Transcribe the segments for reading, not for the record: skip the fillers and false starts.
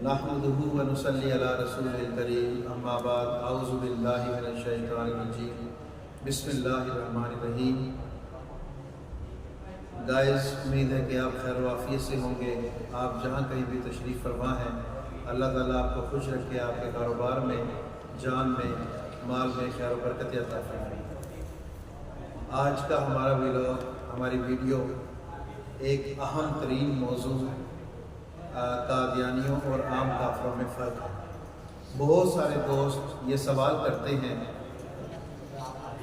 नहमदुहु व नुसल्ली अला रसूलिल करीम अम्मा बाद अऊज़ु बिल्लाहि मिनश शैतानिर रजीम बिस्मिल्लाहिर्रहमानिर्रहीम। गाइस, उम्मीद है कि आप खैर वाफियत से होंगे। आप जहाँ कहीं भी तशरीफ़ फरमा हैं, अल्लाह ताला आपको खुश रखे, आपके कारोबार में, जान में, माल में खैर बरकत अता फरमाए। आज का हमारा व्लॉग, हमारी वीडियो एक अहम तरीन मौजू कादियानियों और आम काफिरों में फ़र्क है। बहुत सारे दोस्त ये सवाल करते हैं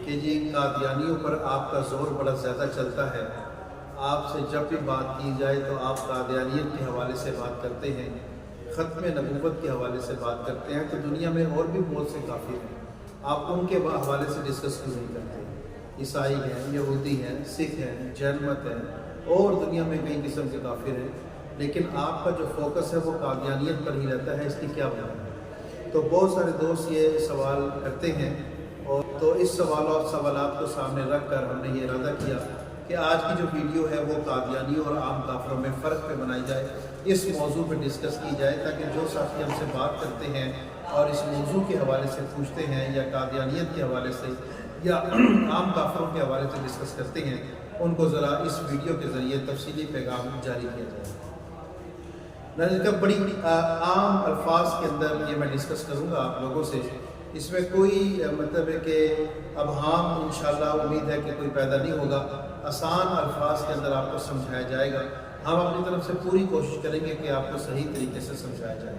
कि जी कादियानियों पर आपका ज़ोर बड़ा ज़्यादा चलता है, आपसे जब भी बात की जाए तो आप कादियानियत के हवाले से बात करते हैं, ख़त्म नबूवत के हवाले से बात करते हैं, तो दुनिया में और भी बहुत से काफिर हैं, आप उनके हवाले से डिस्कस क्यों नहीं करते? ईसाई हैं, यहूदी हैं, सिख हैं, जैन मत हैं और दुनिया में कई किस्म के काफिर हैं, लेकिन आपका जो फोकस है वो कादियानियत पर ही रहता है। इसकी क्या वजह है? तो बहुत सारे दोस्त ये सवाल करते हैं और तो इस सवालात को सामने रख कर हमने ये इरादा किया कि आज की जो वीडियो है वो कादियानियों और आम काफिरों में फ़र्क पे बनाई जाए, इस मौजू पे डिस्कस की जाए, ताकि जो साथी हमसे बात करते हैं और इस मौजू के हवाले से पूछते हैं या कादियानियत के हवाले से या आम काफिरों के हवाले से डिस्कस करते हैं, उनको ज़रा इस वीडियो के ज़रिए तफसीली पैगाम जारी किया जाए। का बड़ी आम अल्फाज के अंदर ये मैं डिस्कस करूँगा आप लोगों से। इसमें कोई मतलब है कि अब हम इंशाअल्लाह उम्मीद है कि कोई पैदा नहीं होगा, आसान अल्फाज के अंदर आपको समझाया जाएगा। हम अपनी तरफ से पूरी कोशिश करेंगे कि आपको सही तरीके से समझाया जाए।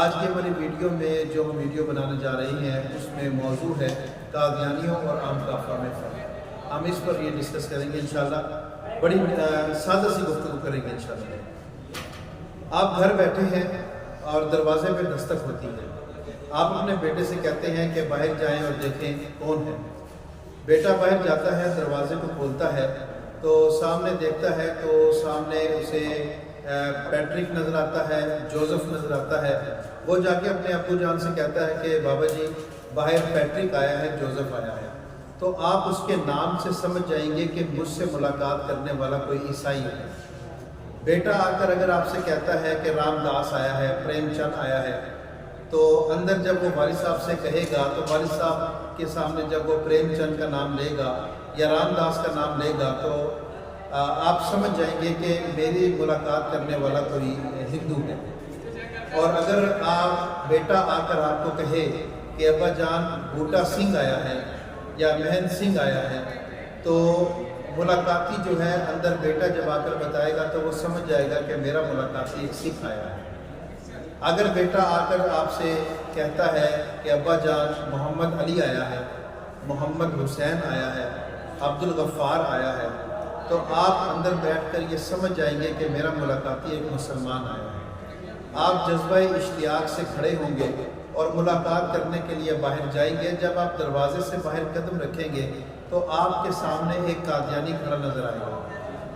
आज की हमारी वीडियो में जो हम वीडियो बनाने जा रहे हैं उसमें मौजू है कादियानियों और आम काफिरों में फ़र्क। हम इस पर ये डिस्कस करेंगे इंशाअल्लाह, बड़ी सादा सी गुफ्तगू करेंगे इंशाअल्लाह। आप घर बैठे हैं और दरवाजे पे दस्तक होती है, आप अपने बेटे से कहते हैं कि बाहर जाएं और देखें कौन है। बेटा बाहर जाता है, दरवाजे को खोलता है तो सामने देखता है तो सामने उसे पैट्रिक नज़र आता है, जोसेफ नज़र आता है। वो जाके अपने अब्बू जान से कहता है कि बाबा जी बाहर पैट्रिक आया है, जोसेफ आया है। तो आप उसके नाम से समझ जाएंगे कि मुझसे मुलाकात करने वाला कोई ईसाई है। बेटा आकर अगर आपसे कहता है कि रामदास आया है, प्रेमचंद आया है, तो अंदर जब वो वालिद साहब से कहेगा तो वालिद साहब के सामने जब वो प्रेमचंद का नाम लेगा या रामदास का नाम लेगा तो आप समझ जाएंगे कि मेरी मुलाकात करने वाला कोई हिंदू है। और अगर आप बेटा आकर आपको कहे कि अब्बा जान बूटा सिंह आया है या महन सिंह आया है, तो मुलाकाती जो है अंदर बेटा जब आकर बताएगा तो वो समझ जाएगा कि मेरा मुलाकाती एक सिख आया है। अगर बेटा आकर आपसे कहता है कि अब्बा जान मोहम्मद अली आया है, मोहम्मद हुसैन आया है, अब्दुल गफ्फार आया है, तो आप अंदर बैठकर ये समझ जाएंगे कि मेरा मुलाकाती एक मुसलमान आया है। आप जज्बा इश्तियाक से खड़े होंगे और मुलाकात करने के लिए बाहर जाएंगे। जब आप दरवाजे से बाहर कदम रखेंगे तो आपके सामने एक कादियानी खड़ा नजर आएगा।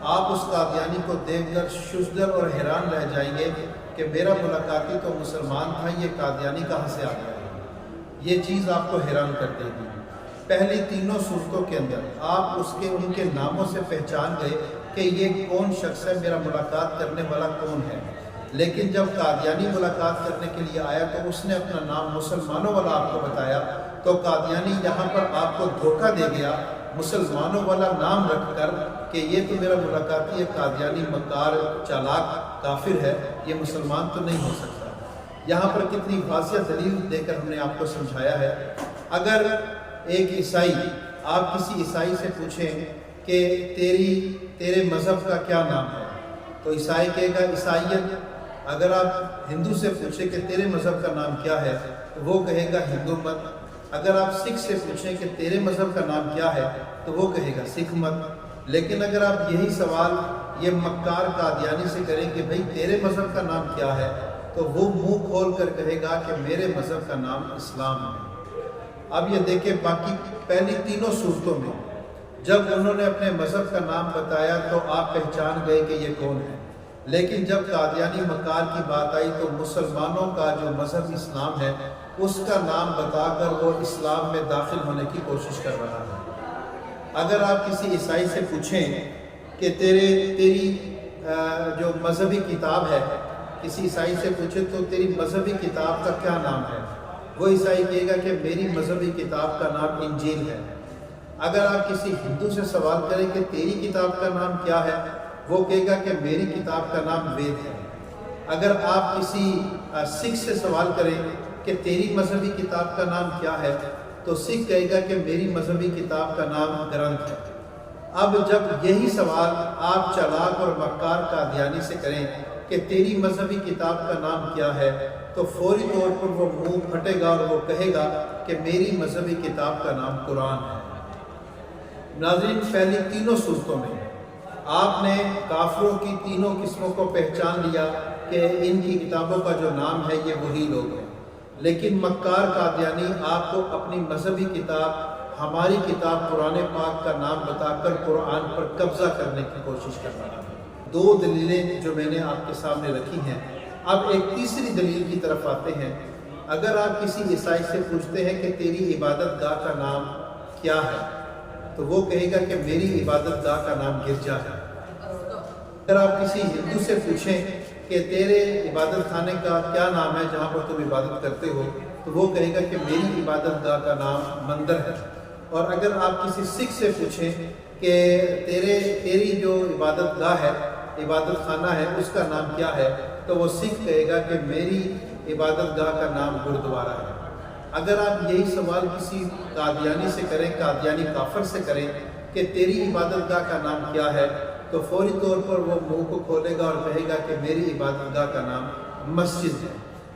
आप उस कादियानी को देखकर शुजदर और हैरान रह जाएंगे कि मेरा मुलाकाती तो मुसलमान था, ये कादियानी कहाँ से आ गया। ये चीज़ आपको हैरान कर देगी। पहली तीनों सूरतों के अंदर आप उनके नामों से पहचान गए कि ये कौन शख्स है, मेरा मुलाकात करने वाला कौन है। लेकिन जब कादियानी मुलाकात करने के लिए आया तो उसने अपना नाम मुसलमानों वाला आपको बताया, तो कादियानी यहाँ पर आपको धोखा दे गया मुसलमानों वाला नाम रखकर कि ये तो मेरा मुलाकाती एक कादियानी मकार चालाक काफिर है, ये मुसलमान तो नहीं हो सकता। यहाँ पर कितनी वाज़िह दलील देकर हमने आपको समझाया है। अगर एक ईसाई, आप किसी ईसाई से पूछें कि तेरे मज़हब का क्या नाम है, तो ईसाई कहेगा ईसाइयत। अगर आप हिंदू से पूछें कि तेरे मज़हब का नाम क्या है, तो वो कहेगा हिंदू मत। अगर आप सिख से पूछें कि तेरे मज़हब का नाम क्या है, तो वो कहेगा सिख मत। लेकिन अगर आप यही सवाल ये मक्कार कादियानी से करें कि भाई तेरे मज़हब का नाम क्या है, तो वो मुंह खोल कर कहेगा कि मेरे मज़हब का नाम इस्लाम है। अब ये देखें, बाकी पहली तीनों सूरतों में जब उन्होंने अपने मज़हब का नाम बताया तो आप पहचान गए कि ये कौन है। लेकिन जब कादियानी मक्कार की बात आई तो मुसलमानों का जो मज़हब इस्लाम है उसका नाम बताकर वो इस्लाम में दाखिल होने की कोशिश कर रहा है। अगर आप किसी ईसाई से पूछें कि तेरी जो मजहबी किताब है کسی عیسائی سے پوچھے تو تیری مذہبی کتاب کا کیا نام ہے، وہ عیسائی کہے گا کہ میری مذہبی کتاب کا نام انجیل ہے۔ اگر آپ کسی ہندو سے سوال کریں کہ تیری کتاب کا نام کیا ہے، وہ کہے گا کہ میری کتاب کا نام وید ہے۔ اگر آپ کسی سکھ سے سوال کریں کہ تیری مذہبی کتاب کا نام کیا ہے، تو سکھ کہے گا کہ میری مذہبی کتاب کا نام گرنتھ ہے۔ اب جب یہی سوال آپ چالاک اور مکار قادیانی سے کریں کہ تیری مذہبی کتاب کا نام کیا ہے، تو فوری طور پر وہ منہ پھٹے گا اور وہ کہے گا کہ میری مذہبی کتاب کا نام قرآن ہے۔ ناظرین، پہلی تینوں صورتوں میں آپ نے کافروں کی تینوں قسموں کو پہچان لیا کہ ان کی کتابوں کا جو نام ہے یہ وہی لوگ ہیں، لیکن مکار قادیانی آپ کو اپنی مذہبی کتاب، ہماری کتاب قرآن پاک کا نام بتا کر قرآن پر قبضہ کرنے کی کوشش کر رہا ہے۔ دو دلیلیں جو میں نے آپ کے سامنے رکھی ہیں، اب ایک تیسری دلیل کی طرف آتے ہیں۔ اگر آپ کسی عیسائی سے پوچھتے ہیں کہ تیری عبادت گاہ کا نام کیا ہے، تو وہ کہے گا کہ میری عبادت گاہ کا نام گرجا ہے۔ اگر آپ کسی ہندو سے پوچھیں کہ تیرے عبادت خانے کا کیا نام ہے جہاں پر تم عبادت کرتے ہو، تو وہ کہے گا کہ میری عبادت گاہ کا نام مندر ہے۔ اور اگر آپ کسی سکھ سے پوچھیں کہ تیری جو عبادت گاہ ہے، عبادت خانہ ہے، اس کا نام کیا ہے، تو وہ سکھ کہے گا کہ میری عبادت گاہ کا نام گردوارہ ہے۔ اگر آپ یہی سوال کسی قادیانی سے کریں، قادیانی کافر سے کریں کہ تیری عبادت گاہ کا نام کیا ہے، تو فوری طور پر وہ منہ کو کھولے گا اور کہے گا کہ میری عبادت گاہ کا نام مسجد ہے۔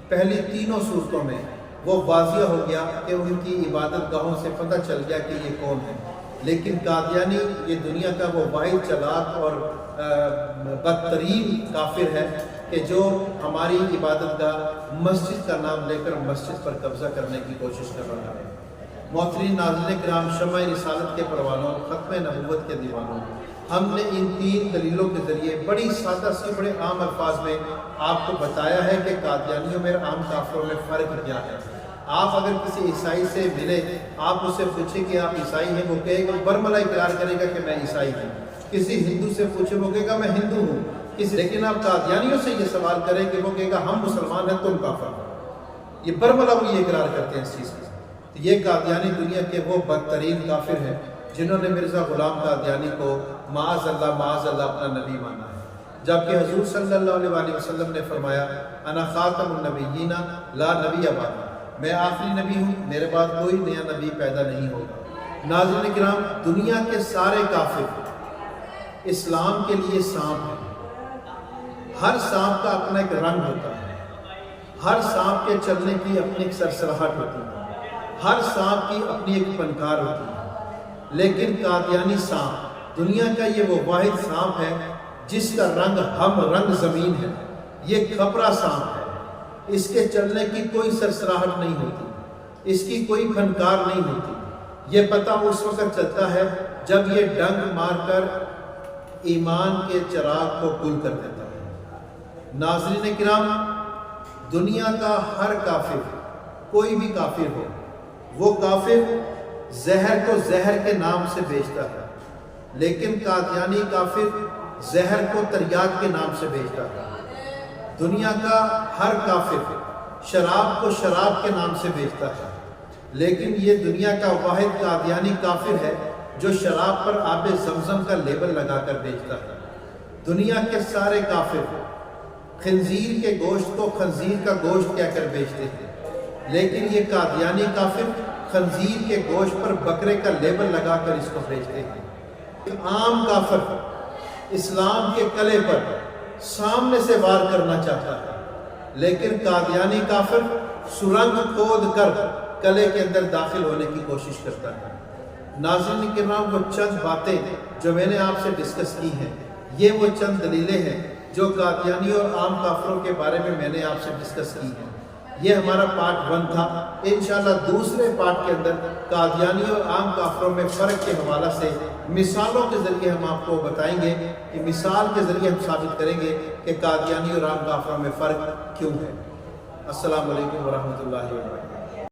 پہلی تینوں صورتوں میں وہ واضح ہو گیا کہ ان کی عبادت گاہوں سے پتہ چل گیا کہ یہ کون ہے۔ لیکن قادیانی یہ دنیا کا وہ واحد چلاک اور بدترین کافر ہے کہ جو ہماری عبادت گاہ مسجد کا نام لے کر مسجد پر قبضہ کرنے کی کوشش کر رہا ہے۔ محترم ناظرین کرام، شمع رسالت کے پروانوں، ختم نبوت کے دیوانوں، ہم نے ان تین دلیلوں کے ذریعے بڑی سادہ سی، بڑے عام الفاظ میں آپ کو بتایا ہے کہ قادیانیوں میں عام کافروں میں فرق کیا ہے۔ آپ اگر کسی عیسائی سے ملے، آپ اسے پوچھیں کہ آپ عیسائی ہیں، وہ کہے گا، برملا اقرار کرے گا کہ میں عیسائی ہوں۔ کسی ہندو سے پوچھے، وہ کہے گا میں ہندو ہوں۔ لیکن آپ قادیانیوں سے یہ سوال کریں کہ وہ کہے گا ہم مسلمان ہیں، تم کافر ہو۔ یہ برملا وہ یہ اقرار کرتے ہیں اس چیز کا۔ تو یہ قادیانی دنیا کے وہ بدترین کافر ہیں جنہوں نے مرزا غلام قادیانی کو معاذ اللہ اپنا نبی مانا ہے، جبکہ حضور صلی اللہ علیہ وآلہ وسلم نے فرمایا انا خاتم النبیین لا نبی بعدی، میں آخری نبی ہوں، میرے بعد کوئی نیا نبی پیدا نہیں ہوگا۔ ناظرین کرام، دنیا کے سارے کافر اسلام کے لیے سانپ ہیں۔ ہر سانپ کا اپنا ایک رنگ ہوتا ہے، ہر سانپ کے چلنے کی اپنی ایک سرسراہٹ ہوتی ہے، ہر سانپ کی اپنی ایک فنکار ہوتی ہے۔ لیکن قادیانی سانپ دنیا کا یہ وہ واحد سانپ ہے جس کا رنگ ہم رنگ زمین ہے۔ یہ کھپرا سانپ ہے، اس کے چلنے کی کوئی سرسراہٹ نہیں ہوتی، اس کی کوئی فنکار نہیں ہوتی۔ یہ پتہ اس وقت چلتا ہے جب یہ ڈنک مار کر ایمان کے چراغ کو گل کر دیتا ہے۔ ناظرین کرام، دنیا کا ہر کافر، کوئی بھی کافر ہو، وہ کافر زہر کو زہر کے نام سے بیچتا ہے، لیکن قادیانی کافر زہر کو تریاک کے نام سے بیچتا ہے۔ دنیا کا ہر کافر شراب کو شراب کے نام سے بیچتا ہے، لیکن یہ دنیا کا واحد قادیانی کافر ہے جو شراب پر آب زمزم کا لیبل لگا کر بیچتا ہے۔ دنیا کے سارے کافر خنزیر کے گوشت کو خنزیر کا گوشت کہہ کر بیچتے ہیں، لیکن یہ قادیانی کافر خنزیر کے گوشت پر بکرے کا لیبل لگا کر اس کو بیچتے ہیں۔ ایک عام کافر اسلام کے کلے پر سامنے سے وار کرنا چاہتا ہے، لیکن قادیانی کافر سرنگ کھود کر کلے کے اندر داخل ہونے کی کوشش کرتا ہے۔ ناظرین کرام، وہ چند باتیں جو میں نے آپ سے ڈسکس کی ہیں، یہ وہ چند دلیلیں ہیں جو قادیانی اور عام کافروں کے بارے میں نے آپ سے ڈسکس کی ہیں۔ یہ ہمارا پارٹ 1 تھا۔ انشاءاللہ دوسرے پارٹ کے اندر قادیانی اور عام کافروں میں فرق کے حوالہ سے مثالوں کے ذریعے ہم آپ کو بتائیں گے کہ مثال کے ذریعے ہم ثابت کریں گے کہ قادیانی اور عام کافروں میں فرق کیوں ہے۔ السلام علیکم ورحمۃ اللہ وبرکاتہ۔